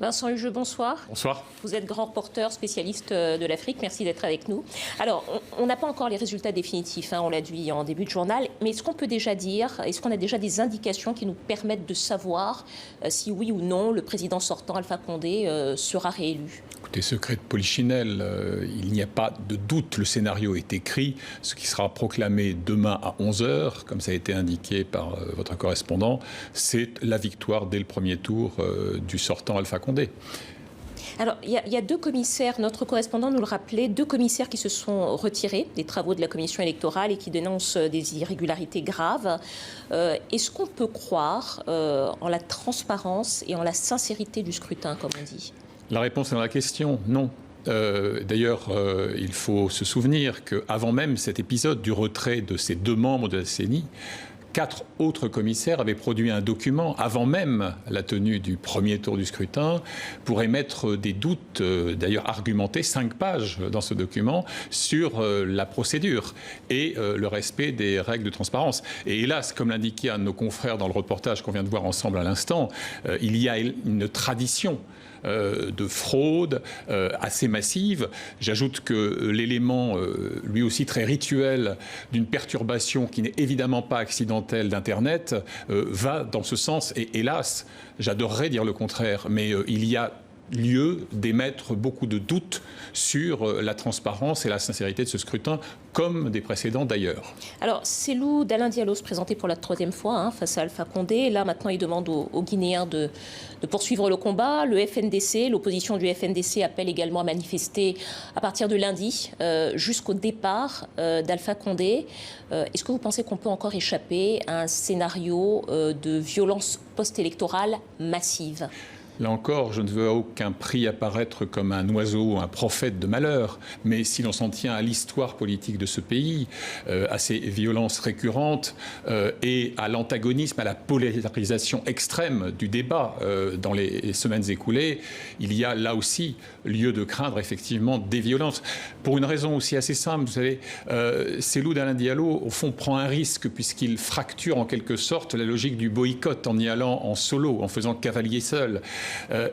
Vincent Hugeux, bonsoir. Bonsoir. Vous êtes grand reporter, spécialiste de l'Afrique. Merci d'être avec nous. Alors, on n'a pas encore les résultats définitifs, on l'a dit en début de journal, mais est-ce qu'on peut déjà dire, est-ce qu'on a déjà des indications qui nous permettent de savoir si oui ou non le président sortant, Alpha Condé, sera réélu? Écoutez, secret de Polichinelle, il n'y a pas de doute, le scénario est écrit. Ce qui sera proclamé demain à 11h, comme ça a été indiqué par votre correspondant, c'est la victoire dès le premier tour du sortant Alpha Condé. Alors, il y a deux commissaires, notre correspondant nous le rappelait, deux commissaires qui se sont retirés des travaux de la commission électorale et qui dénoncent des irrégularités graves. Est-ce qu'on peut croire en la transparence et en la sincérité du scrutin, comme on dit? La réponse est dans la question, non. D'ailleurs, il faut se souvenir qu'avant même cet épisode du retrait de ces deux membres de la CENI, 4 autres commissaires avaient produit un document avant même la tenue du premier tour du scrutin pour émettre des doutes, d'ailleurs argumentés, 5 pages dans ce document, sur la procédure et le respect des règles de transparence. Et hélas, comme l'indiquait un de nos confrères dans le reportage qu'on vient de voir ensemble à l'instant, il y a une tradition de fraude assez massive. J'ajoute que l'élément, lui aussi très rituel, d'une perturbation qui n'est évidemment pas accidentelle d'Internet, va dans ce sens. Et hélas, j'adorerais dire le contraire, mais il y a lieu d'émettre beaucoup de doutes sur la transparence et la sincérité de ce scrutin, comme des précédents d'ailleurs. Alors, Cellou Dalein Diallo se présentait pour la 3e fois face à Alpha Condé. Là, maintenant, il demande aux Guinéens de poursuivre le combat. Le FNDC, l'opposition du FNDC appelle également à manifester à partir de lundi jusqu'au départ d'Alpha Condé. Est-ce que vous pensez qu'on peut encore échapper à un scénario de violence post-électorale massive ? Là encore, je ne veux à aucun prix apparaître comme un oiseau, un prophète de malheur, mais si l'on s'en tient à l'histoire politique de ce pays, à ces violences récurrentes et à l'antagonisme, à la polarisation extrême du débat dans les semaines écoulées, il y a là aussi lieu de craindre effectivement des violences. Pour une raison aussi assez simple, vous savez, Cellou Dalein Diallo, au fond, prend un risque puisqu'il fracture en quelque sorte la logique du boycott en y allant en solo, en faisant cavalier seul.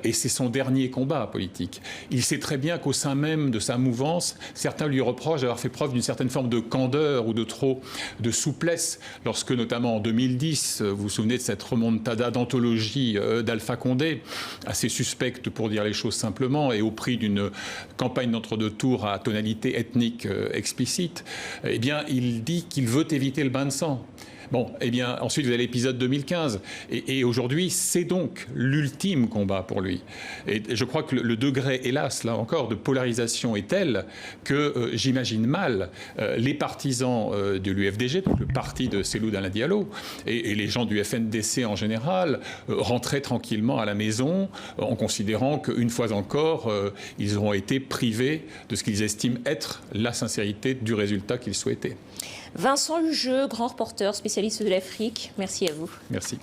Et c'est son dernier combat politique. Il sait très bien qu'au sein même de sa mouvance, certains lui reprochent d'avoir fait preuve d'une certaine forme de candeur ou de trop de souplesse lorsque, notamment en 2010, vous vous souvenez de cette remontada d'anthologie d'Alpha Condé, assez suspecte pour dire les choses simplement, et au prix d'une campagne d'entre-deux tours à tonalité ethnique explicite, eh bien, il dit qu'il veut éviter le bain de sang. Bon, eh bien, ensuite, vous avez l'épisode 2015. Et aujourd'hui, c'est donc l'ultime combat pour lui. Et je crois que le degré, hélas, là encore, de polarisation est tel que j'imagine mal les partisans de l'UFDG, donc le parti de Cellou Dalein Diallo, et les gens du FNDC en général, rentrer tranquillement à la maison en considérant qu'une fois encore, ils auront été privés de ce qu'ils estiment être la sincérité du résultat qu'ils souhaitaient. Vincent Hugeux, grand reporter, spécialiste de l'Afrique, merci à vous. Merci.